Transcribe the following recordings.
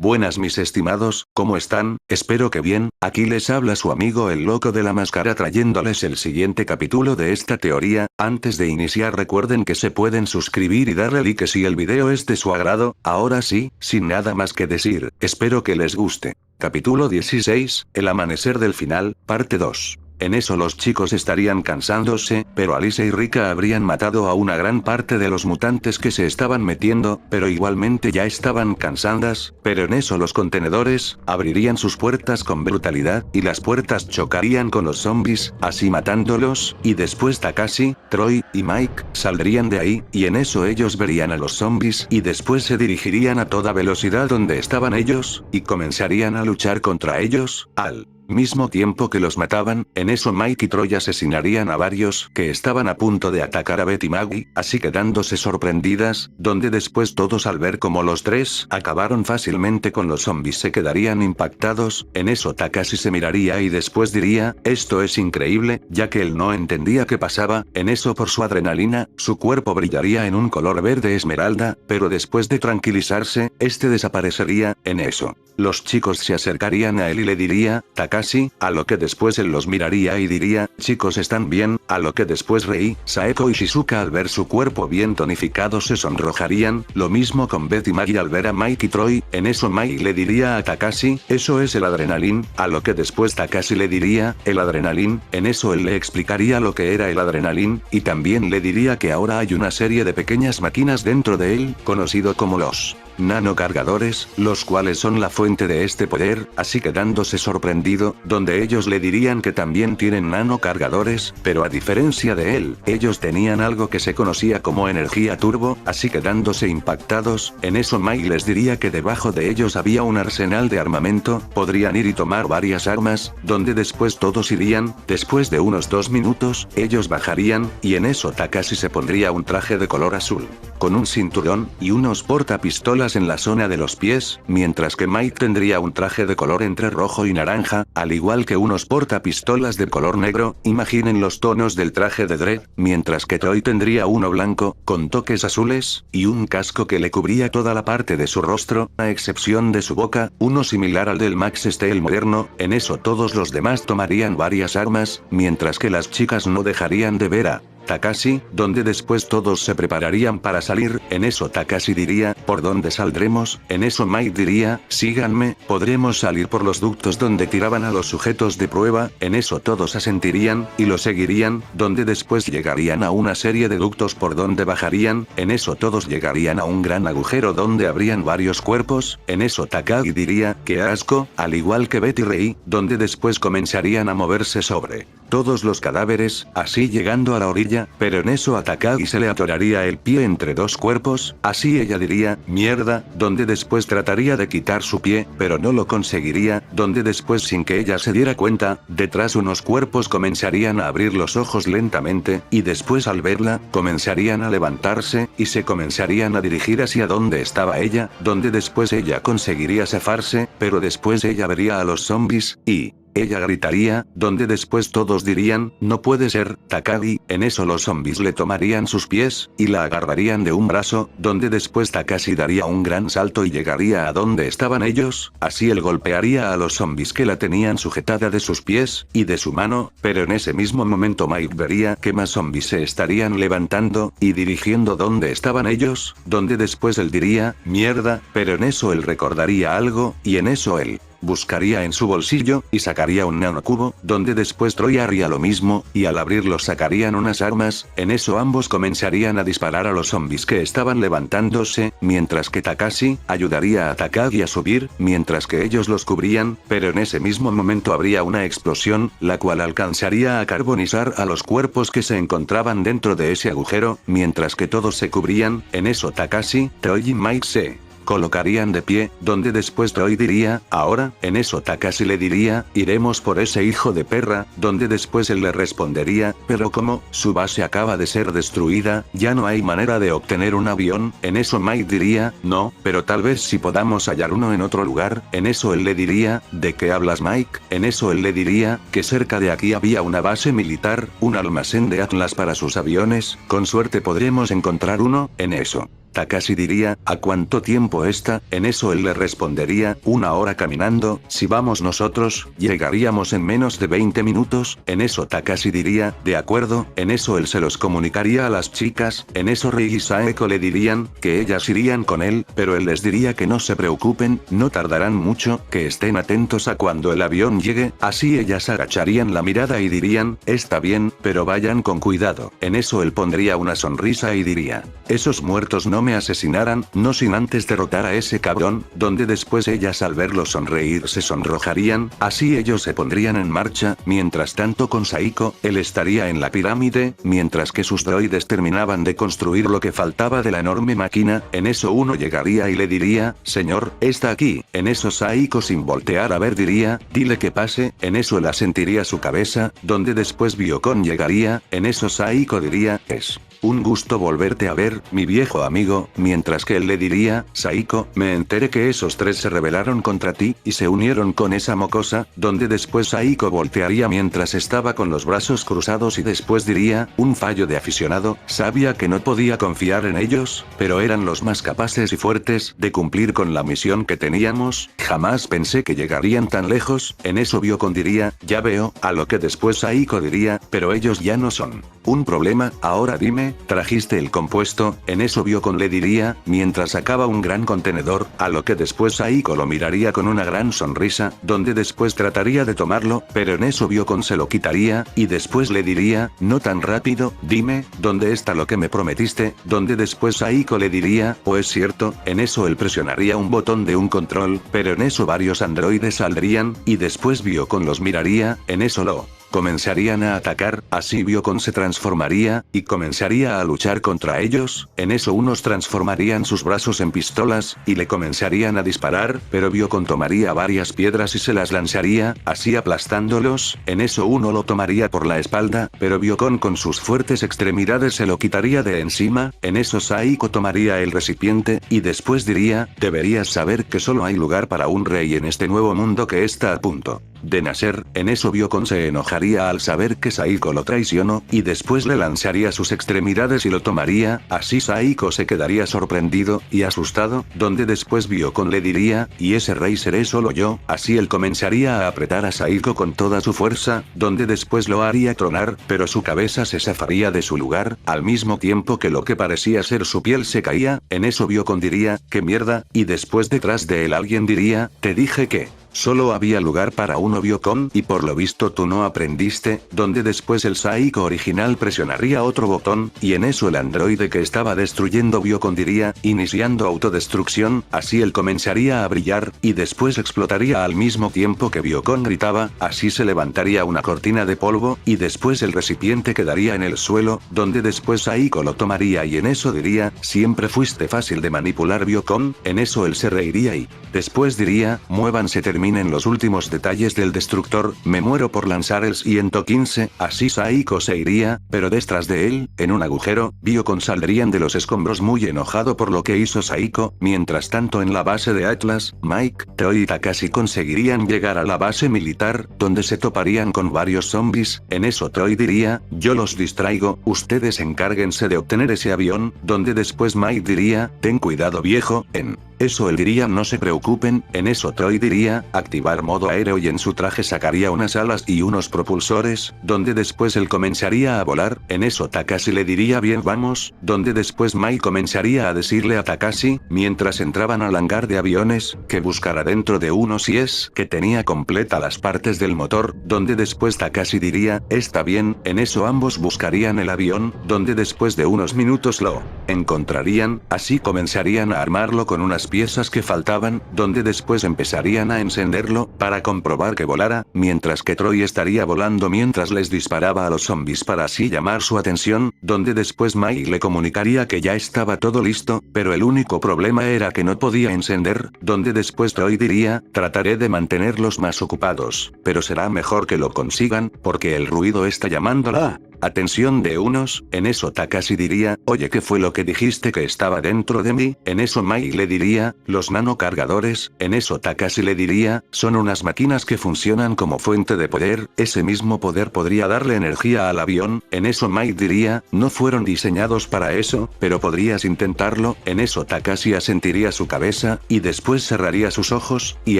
Buenas mis estimados, ¿cómo están? Espero que bien, aquí les habla su amigo el loco de la máscara trayéndoles el siguiente capítulo de esta teoría. Antes de iniciar recuerden que se pueden suscribir y darle like si el video es de su agrado. Ahora sí, sin nada más que decir, espero que les guste. Capítulo 16, El amanecer del final, parte 2. En eso los chicos estarían cansándose, pero Alice y Rika habrían matado a una gran parte de los mutantes que se estaban metiendo, pero igualmente ya estaban cansadas, pero en eso los contenedores abrirían sus puertas con brutalidad, y las puertas chocarían con los zombies, así matándolos, y después Takashi, Troy y Mike saldrían de ahí, y en eso ellos verían a los zombies y después se dirigirían a toda velocidad donde estaban ellos, y comenzarían a luchar contra ellos, al mismo tiempo que los mataban. En eso Mike y Troy asesinarían a varios que estaban a punto de atacar a Beth y Maggie, así quedándose sorprendidas, donde después todos al ver cómo los tres acabaron fácilmente con los zombies se quedarían impactados. En eso Takashi se miraría y después diría, esto es increíble, ya que él no entendía qué pasaba. En eso por su adrenalina, su cuerpo brillaría en un color verde esmeralda, pero después de tranquilizarse, este desaparecería. En eso, los chicos se acercarían a él y le diría, Takashi, a lo que después él los miraría y diría, chicos están bien, a lo que después Rei, Saeko y Shizuka al ver su cuerpo bien tonificado se sonrojarían, lo mismo con Beth y Maggie al ver a Mike y Troy. En eso Mike le diría a Takashi, eso es el adrenalín, a lo que después Takashi le diría, el adrenalín. En eso él le explicaría lo que era el adrenalín, y también le diría que ahora hay una serie de pequeñas máquinas dentro de él, conocido como los nanocargadores, los cuales son la fuente de este poder, así quedándose sorprendido, donde ellos le dirían que también tienen nanocargadores, pero a diferencia de él, ellos tenían algo que se conocía como energía turbo, así quedándose impactados. En eso Mike les diría que debajo de ellos había un arsenal de armamento, podrían ir y tomar varias armas, donde después todos irían. Después de unos 2 minutos, ellos bajarían, y en eso Takashi se pondría un traje de color azul, con un cinturón, y unos portapistolas en la zona de los pies, mientras que Mike tendría un traje de color entre rojo y naranja, al igual que unos portapistolas de color negro, imaginen los tonos del traje de Dredd, mientras que Troy tendría uno blanco, con toques azules, y un casco que le cubría toda la parte de su rostro, a excepción de su boca, uno similar al del Max Steel moderno. En eso todos los demás tomarían varias armas, mientras que las chicas no dejarían de ver a Takashi, donde después todos se prepararían para salir. En eso Takashi diría, ¿por dónde saldremos? En eso Mike diría, síganme, podremos salir por los ductos donde tiraban a los sujetos de prueba. En eso todos asentirían, y lo seguirían, donde después llegarían a una serie de ductos por donde bajarían. En eso todos llegarían a un gran agujero donde habrían varios cuerpos. En eso Takagi diría, qué asco, al igual que Betty Rei, donde después comenzarían a moverse sobre todos los cadáveres, así llegando a la orilla, pero en eso a Takagi se le atoraría el pie entre dos cuerpos, así ella diría, mierda, donde después trataría de quitar su pie, pero no lo conseguiría, donde después sin que ella se diera cuenta, detrás unos cuerpos comenzarían a abrir los ojos lentamente, y después al verla, comenzarían a levantarse, y se comenzarían a dirigir hacia donde estaba ella, donde después ella conseguiría zafarse, pero después ella vería a los zombies, y ella gritaría, donde después todos dirían, no puede ser, Takagi. En eso los zombies le tomarían sus pies, y la agarrarían de un brazo, donde después Takashi daría un gran salto y llegaría a donde estaban ellos, así él golpearía a los zombies que la tenían sujetada de sus pies, y de su mano, pero en ese mismo momento Mike vería que más zombies se estarían levantando, y dirigiendo donde estaban ellos, donde después él diría, mierda, pero en eso él recordaría algo, y en eso él buscaría en su bolsillo, y sacaría un nanocubo, donde después Troy haría lo mismo, y al abrirlo sacarían unas armas. En eso ambos comenzarían a disparar a los zombies que estaban levantándose, mientras que Takashi ayudaría a Takagi a subir, mientras que ellos los cubrían, pero en ese mismo momento habría una explosión, la cual alcanzaría a carbonizar a los cuerpos que se encontraban dentro de ese agujero, mientras que todos se cubrían. En eso Takashi, Troy y Mike se colocarían de pie, donde después Troy diría, ahora. En eso Takashi le diría, iremos por ese hijo de perra, donde después él le respondería, pero ¿cómo? Su base acaba de ser destruida, ya no hay manera de obtener un avión. En eso Mike diría, no, pero tal vez si podamos hallar uno en otro lugar. En eso él le diría, ¿de qué hablas Mike? En eso él le diría, que cerca de aquí había una base militar, un almacén de Atlas para sus aviones, con suerte podremos encontrar uno. En eso Takashi diría, ¿a cuánto tiempo está? En eso él le respondería, 1 hora caminando, si vamos nosotros, llegaríamos en menos de 20 minutos, en eso Takashi diría, de acuerdo, en eso él se los comunicaría a las chicas, en eso Rei y Saeko le dirían, que ellas irían con él, pero él les diría que no se preocupen, no tardarán mucho, que estén atentos a cuando el avión llegue, así ellas agacharían la mirada y dirían, está bien, pero vayan con cuidado, en eso él pondría una sonrisa y diría, esos muertos no me asesinarán, no sin antes derrotar a ese cabrón, donde después ellas al verlo sonreír se sonrojarían, así ellos se pondrían en marcha, mientras tanto con Saiko, él estaría en la pirámide, mientras que sus droides terminaban de construir lo que faltaba de la enorme máquina, en eso uno llegaría y le diría, señor, está aquí, en eso Saiko sin voltear a ver diría, dile que pase, en eso él asentiría su cabeza, donde después Byukon llegaría, en eso Saiko diría, es un gusto volverte a ver, mi viejo amigo, mientras que él le diría, Saiko, me enteré que esos 3 se rebelaron contra ti, y se unieron con esa mocosa, donde después Saiko voltearía mientras estaba con los brazos cruzados y después diría, un fallo de aficionado, sabía que no podía confiar en ellos, pero eran los más capaces y fuertes de cumplir con la misión que teníamos, jamás pensé que llegarían tan lejos, en eso Byukon diría, ya veo, a lo que después Saiko diría, pero ellos ya no son un problema, ahora dime, ¿trajiste el compuesto? En eso Byukon le diría, mientras sacaba un gran contenedor, a lo que después Saiko lo miraría con una gran sonrisa, donde después trataría de tomarlo, pero en eso Byukon se lo quitaría, y después le diría, no tan rápido, dime, ¿dónde está lo que me prometiste? Donde después Saiko le diría, ¿o es cierto? En eso él presionaría un botón de un control, pero en eso varios androides saldrían, y después Byukon los miraría, en eso lo comenzarían a atacar, así Byukon se transformaría, y comenzaría a luchar contra ellos, en eso unos transformarían sus brazos en pistolas, y le comenzarían a disparar, pero Byukon tomaría varias piedras y se las lanzaría, así aplastándolos, en eso uno lo tomaría por la espalda, pero Byukon con sus fuertes extremidades se lo quitaría de encima, en eso Saiko tomaría el recipiente, y después diría, deberías saber que solo hay lugar para un rey en este nuevo mundo que está a punto de nacer, en eso Byukon se enojaría al saber que Saiko lo traicionó, y después le lanzaría sus extremidades y lo tomaría, así Saiko se quedaría sorprendido, y asustado, donde después Byukon le diría, y ese rey seré solo yo, así él comenzaría a apretar a Saiko con toda su fuerza, donde después lo haría tronar, pero su cabeza se zafaría de su lugar, al mismo tiempo que lo que parecía ser su piel se caía, en eso Byukon diría, qué mierda, y después detrás de él alguien diría, te dije que solo había lugar para uno Byukon, y por lo visto tú no aprendiste, donde después el Saiko original presionaría otro botón, y en eso el androide que estaba destruyendo Byukon diría, iniciando autodestrucción, así él comenzaría a brillar, y después explotaría al mismo tiempo que Byukon gritaba, así se levantaría una cortina de polvo, y después el recipiente quedaría en el suelo, donde después Saiko lo tomaría y en eso diría, siempre fuiste fácil de manipular Byukon, en eso él se reiría y después diría, muévanse terminen los últimos detalles del destructor, me muero por lanzar el 115, así Saiko se iría, pero detrás de él, en un agujero, Byukon saldrían de los escombros muy enojado por lo que hizo Saiko, mientras tanto en la base de Atlas, Mike, Troy y Takashi conseguirían llegar a la base militar, donde se toparían con varios zombies, en eso Troy diría, yo los distraigo, ustedes encárguense de obtener ese avión, donde después Mike diría, ten cuidado viejo, en eso él diría no se preocupen, en eso Troy diría, activar modo aéreo y en su traje sacaría unas alas y unos propulsores, donde después él comenzaría a volar, en eso Takashi le diría bien vamos, donde después Mike comenzaría a decirle a Takashi, mientras entraban al hangar de aviones, que buscara dentro de uno si es que tenía completa las partes del motor, donde después Takashi diría, está bien, en eso ambos buscarían el avión, donde después de unos minutos lo encontrarían, así comenzarían a armarlo con unas piezas que faltaban, donde después empezarían a encenderlo, para comprobar que volara, mientras que Troy estaría volando mientras les disparaba a los zombies para así llamar su atención, donde después Mike le comunicaría que ya estaba todo listo, pero el único problema era que no podía encender, donde después Troy diría, trataré de mantenerlos más ocupados, pero será mejor que lo consigan, porque el ruido está llamando la atención de unos, en eso Takashi diría, oye, ¿qué fue lo que dijiste que estaba dentro de mí? En eso Mai le diría, los nanocargadores, en eso Takashi le diría, son unas máquinas que funcionan como fuente de poder, ese mismo poder podría darle energía al avión, en eso Mai diría, no fueron diseñados para eso, pero podrías intentarlo, en eso Takashi asentiría su cabeza, y después cerraría sus ojos, y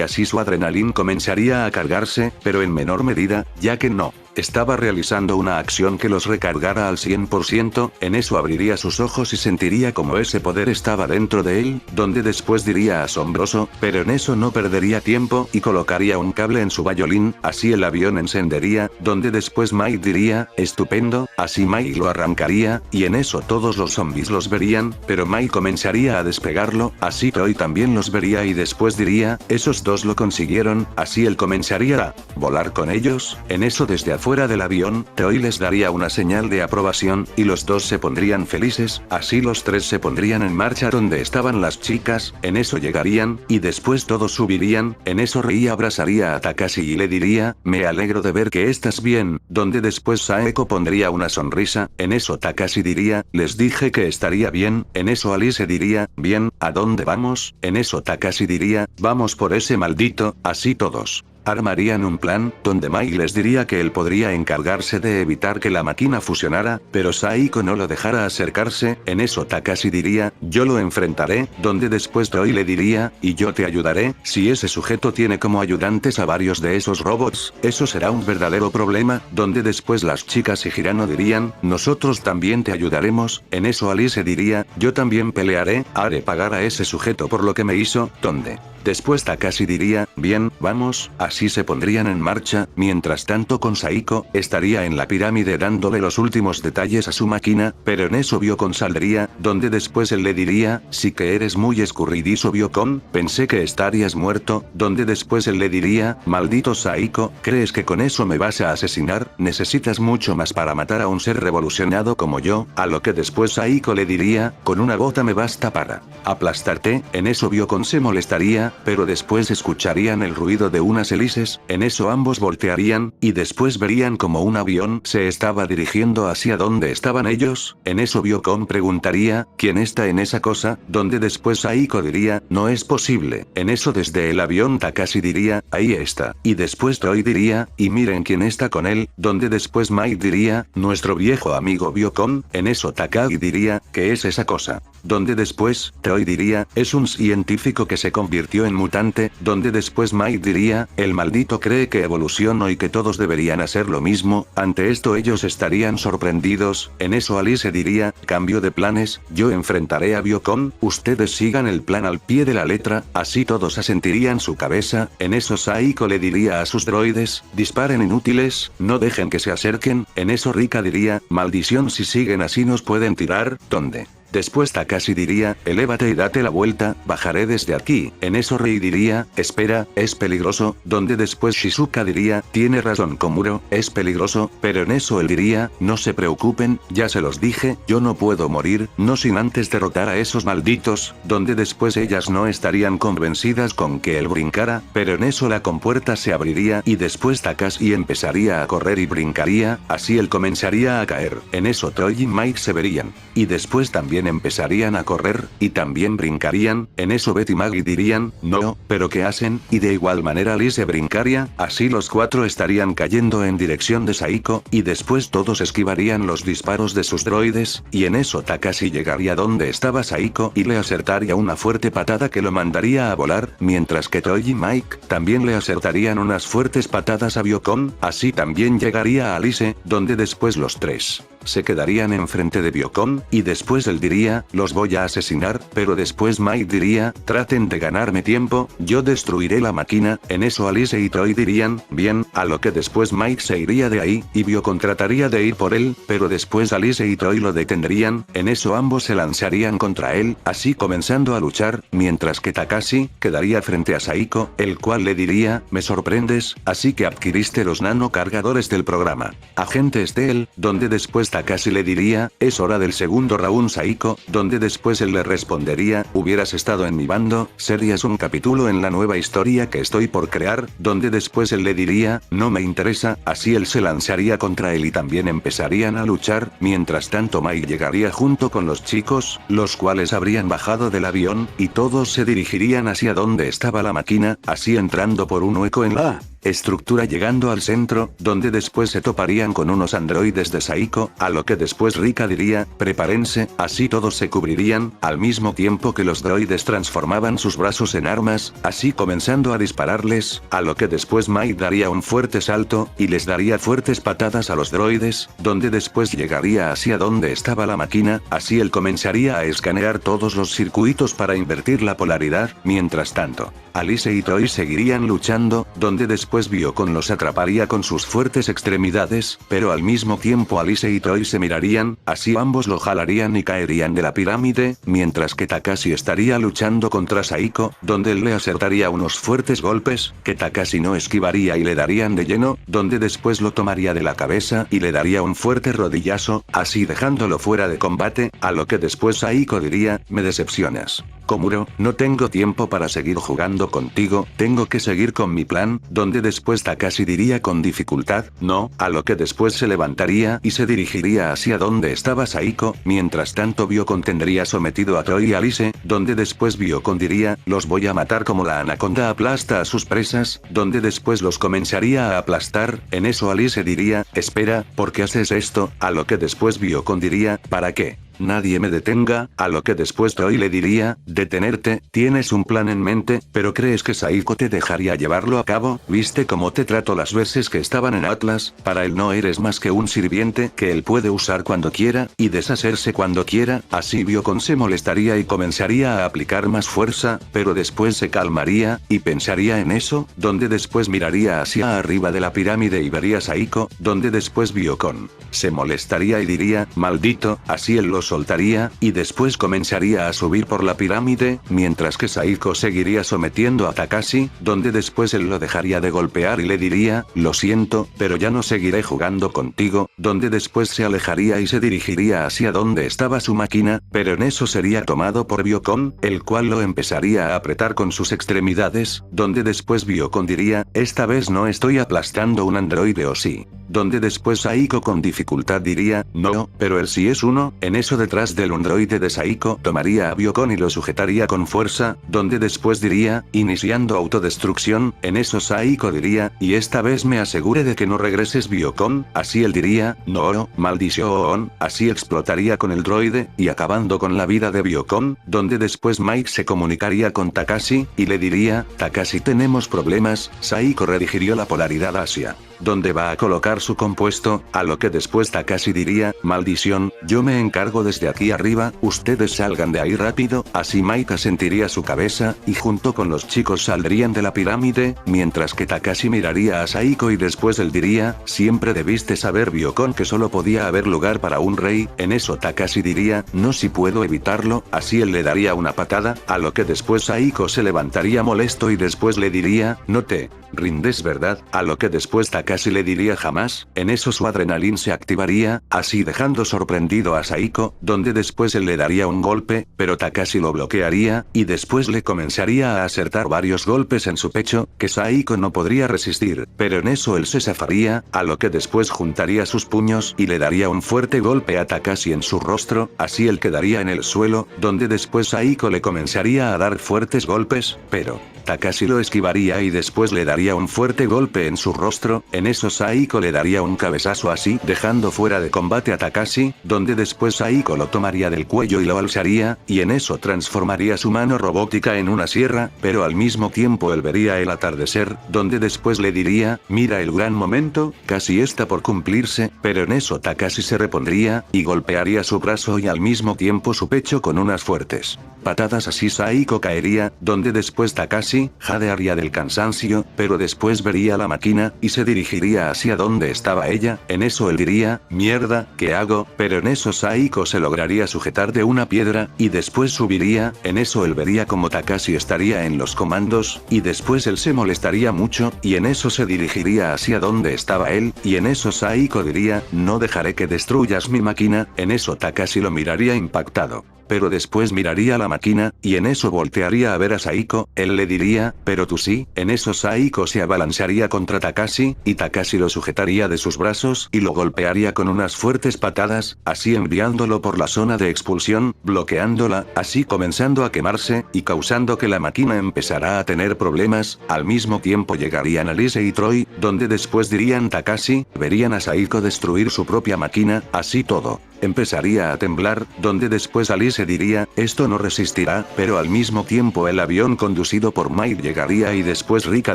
así su adrenalina comenzaría a cargarse, pero en menor medida, ya que no estaba realizando una acción que los recargara al 100%, en eso abriría sus ojos y sentiría como ese poder estaba dentro de él, donde después diría asombroso, pero en eso no perdería tiempo y colocaría un cable en su violín, así el avión encendería, donde después Mai diría, estupendo, así Mai lo arrancaría, y en eso todos los zombies los verían, pero Mai comenzaría a despegarlo, así Troy también los vería y después diría, esos dos lo consiguieron, así él comenzaría a volar con ellos, en eso desde fuera del avión, Troy les daría una señal de aprobación, y los dos se pondrían felices, así los tres se pondrían en marcha donde estaban las chicas, en eso llegarían, y después todos subirían, en eso Rei abrazaría a Takashi y le diría, me alegro de ver que estás bien, donde después Saeko pondría una sonrisa, en eso Takashi diría, les dije que estaría bien, en eso Alice diría, bien, ¿a dónde vamos? En eso Takashi diría, vamos por ese maldito, así todos armarían un plan, donde Mai les diría que él podría encargarse de evitar que la máquina fusionara, pero Saiko no lo dejara acercarse, en eso Takashi diría, yo lo enfrentaré, donde después Troy le diría, y yo te ayudaré, si ese sujeto tiene como ayudantes a varios de esos robots, eso será un verdadero problema, donde después las chicas y Hirano dirían, nosotros también te ayudaremos, en eso Alice diría, yo también pelearé, haré pagar a ese sujeto por lo que me hizo, donde después Takashi diría, bien, vamos, así se pondrían en marcha, mientras tanto con Saiko, estaría en la pirámide dándole los últimos detalles a su máquina, pero en eso Biocon saldría, donde después él le diría, sí que eres muy escurridizo Biocon, pensé que estarías muerto, donde después él le diría, maldito Saiko, ¿crees que con eso me vas a asesinar? Necesitas mucho más para matar a un ser revolucionado como yo, a lo que después Saiko le diría, con una gota me basta para aplastarte, en eso Biocon se molestaría, pero después escucharían el ruido de unas hélices, en eso ambos voltearían, y después verían como un avión se estaba dirigiendo hacia donde estaban ellos, en eso Biocon preguntaría, ¿quién está en esa cosa? Donde después Saiko diría, no es posible, en eso desde el avión Takashi diría, ahí está, y después Troy diría, y miren quién está con él, donde después Mai diría, nuestro viejo amigo Biocon, en eso Takagi diría, ¿qué es esa cosa? Donde después, Troy diría, es un científico que se convirtió en mutante, donde después Mai diría, el maldito cree que evolucionó y que todos deberían hacer lo mismo, ante esto ellos estarían sorprendidos, en eso Alice diría, cambio de planes, yo enfrentaré a Biocon, ustedes sigan el plan al pie de la letra, así todos asentirían su cabeza, en eso Saiko le diría a sus droides, disparen inútiles, no dejen que se acerquen, en eso Rika diría, maldición si siguen así nos pueden tirar, ¿dónde? Después Takashi diría, elévate y date la vuelta, bajaré desde aquí, en eso Rei diría, espera, es peligroso, donde después Shizuka diría, tiene razón Komuro, es peligroso, pero en eso él diría, no se preocupen, ya se los dije, yo no puedo morir, no sin antes derrotar a esos malditos, donde después ellas no estarían convencidas con que él brincara, pero en eso la compuerta se abriría y después Takashi empezaría a correr y brincaría, así él comenzaría a caer, en eso Troy y Mike se verían, y después también empezarían a correr, y también brincarían, en eso Betty y Maggie dirían, no, pero ¿qué hacen? Y de igual manera Alice brincaría, así los cuatro estarían cayendo en dirección de Saiko, y después todos esquivarían los disparos de sus droides, y en eso Takashi llegaría donde estaba Saiko y le acertaría una fuerte patada que lo mandaría a volar, mientras que Troy y Mike también le acertarían unas fuertes patadas a Biocon, así también llegaría a Alice, donde después los tres se quedarían enfrente de Biocon, y después él diría, los voy a asesinar, pero después Mike diría, traten de ganarme tiempo, yo destruiré la máquina, en eso Alice y Troy dirían, bien, a lo que después Mike se iría de ahí, y Biocon trataría de ir por él, pero después Alice y Troy lo detendrían, en eso ambos se lanzarían contra él, así comenzando a luchar, mientras que Takashi quedaría frente a Saiko, el cual le diría, me sorprendes, así que adquiriste los nanocargadores del programa Agente Steel, donde después Takashi le diría, es hora del segundo round Saiko, donde después él le respondería, hubieras estado en mi bando, serías un capítulo en la nueva historia que estoy por crear, donde después él le diría, no me interesa, así él se lanzaría contra él y también empezarían a luchar, mientras tanto Mai llegaría junto con los chicos, los cuales habrían bajado del avión, y todos se dirigirían hacia donde estaba la máquina, así entrando por un hueco en la estructura llegando al centro, donde después se toparían con unos androides de Saiko, a lo que después Rika diría, prepárense, así todos se cubrirían, al mismo tiempo que los droides transformaban sus brazos en armas, así comenzando a dispararles, a lo que después Mai daría un fuerte salto, y les daría fuertes patadas a los droides, donde después llegaría hacia donde estaba la máquina, así él comenzaría a escanear todos los circuitos para invertir la polaridad, mientras tanto, Alice y Troy seguirían luchando, donde después Biocon los atraparía con sus fuertes extremidades, pero al mismo tiempo Alice y Troy se mirarían, así ambos lo jalarían y caerían de la pirámide, mientras que Takashi estaría luchando contra Saiko, donde él le acertaría unos fuertes golpes, que Takashi no esquivaría y le darían de lleno, donde después lo tomaría de la cabeza y le daría un fuerte rodillazo, así dejándolo fuera de combate, a lo que después Saiko diría, me decepcionas. Komuro, no tengo tiempo para seguir jugando contigo, tengo que seguir con mi plan, donde después Takashi diría con dificultad, no, a lo que después se levantaría y se dirigiría hacia donde estaba Saiko, mientras tanto Biocon tendría sometido a Troy y Alice, donde después Biocon diría, los voy a matar como la anaconda aplasta a sus presas, donde después los comenzaría a aplastar, en eso Alice diría, espera, ¿por qué haces esto? A lo que después Biocon diría, ¿para qué? Nadie me detenga, a lo que después Troy le diría, detenerte, tienes un plan en mente, pero ¿crees que Saiko te dejaría llevarlo a cabo? ¿Viste cómo te trato las veces que estaban en Atlas? Para él no eres más que un sirviente que él puede usar cuando quiera, y deshacerse cuando quiera, así Biocon se molestaría y comenzaría a aplicar más fuerza, pero después se calmaría, y pensaría en eso, donde después miraría hacia arriba de la pirámide y vería a Saiko, donde después Biocon se molestaría y diría, maldito, así él lo soltaría, y después comenzaría a subir por la pirámide, mientras que Saiko seguiría sometiendo a Takashi, donde después él lo dejaría de golpear y le diría, lo siento, pero ya no seguiré jugando contigo, donde después se alejaría y se dirigiría hacia donde estaba su máquina, pero en eso sería tomado por Biocon, el cual lo empezaría a apretar con sus extremidades, donde después Biocon diría, esta vez no estoy aplastando un androide o sí. Donde después Saiko con dificultad diría, no, pero él sí es uno, en eso detrás del androide de Saiko tomaría a Biocon y lo sujetaría con fuerza, donde después diría, iniciando autodestrucción, en eso Saiko diría, y esta vez me asegure de que no regreses Biocon, así él diría, no, maldición, así explotaría con el droide, y acabando con la vida de Biocon, donde después Mike se comunicaría con Takashi, y le diría, Takashi tenemos problemas, Saiko redigirió la polaridad hacia donde va a colocar su compuesto, a lo que después Takashi diría, maldición, yo me encargo desde aquí arriba, ustedes salgan de ahí rápido, así Mike asentiría su cabeza, y junto con los chicos saldrían de la pirámide, mientras que Takashi miraría a Saiko y después él diría, siempre debiste saber Biocon que solo podía haber lugar para un rey, en eso Takashi diría, no si puedo evitarlo, así él le daría una patada, a lo que después Saiko se levantaría molesto y después le diría, no te rindes verdad, a lo que después Takashi le diría jamás, en eso su adrenalina se activaría, así dejando sorprendido a Saiko, donde después él le daría un golpe, pero Takashi lo bloquearía, y después le comenzaría a acertar varios golpes en su pecho, que Saiko no podría resistir, pero en eso él se zafaría, a lo que después juntaría sus puños y le daría un fuerte golpe a Takashi en su rostro, así él quedaría en el suelo, donde después Saiko le comenzaría a dar fuertes golpes, pero Takashi lo esquivaría y después le daría un fuerte golpe en su rostro, en eso Saiko le daría un cabezazo así, dejando fuera de combate a Takashi, donde después Saiko lo tomaría del cuello y lo alzaría, y en eso transformaría su mano robótica en una sierra, pero al mismo tiempo él vería el atardecer, donde después le diría, mira el gran momento, casi está por cumplirse, pero en eso Takashi se repondría, y golpearía su brazo y al mismo tiempo su pecho con unas fuertes patadas así Saiko caería, donde después Takashi Takashi, jadearía del cansancio, pero después vería la máquina, y se dirigiría hacia donde estaba ella. En eso él diría, mierda, ¿qué hago? Pero en eso Saiko se lograría sujetar de una piedra, y después subiría. En eso él vería como Takashi estaría en los comandos, y después él se molestaría mucho, y en eso se dirigiría hacia donde estaba él, y en eso Saiko diría, no dejaré que destruyas mi máquina. En eso Takashi lo miraría impactado. Pero después miraría la máquina, y en eso voltearía a ver a Saiko. Él le diría, pero tú sí. En eso Saiko se abalanzaría contra Takashi, y Takashi lo sujetaría de sus brazos y lo golpearía con unas fuertes patadas, así enviándolo por la zona de expulsión, bloqueándola, así comenzando a quemarse, y causando que la máquina empezará a tener problemas. Al mismo tiempo llegarían Alice y Troy, donde después dirían Takashi, verían a Saiko destruir su propia máquina, así todo empezaría a temblar, donde después Alice diría, esto no resistirá, pero al mismo tiempo el avión conducido por Mike llegaría y después Rika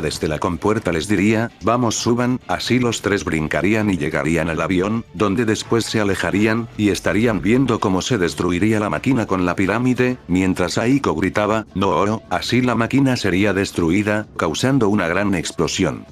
desde la compuerta les diría, vamos suban, así los tres brincarían y llegarían al avión, donde después se alejarían, y estarían viendo cómo se destruiría la máquina con la pirámide, mientras Aiko gritaba, no oro, así la máquina sería destruida, causando una gran explosión.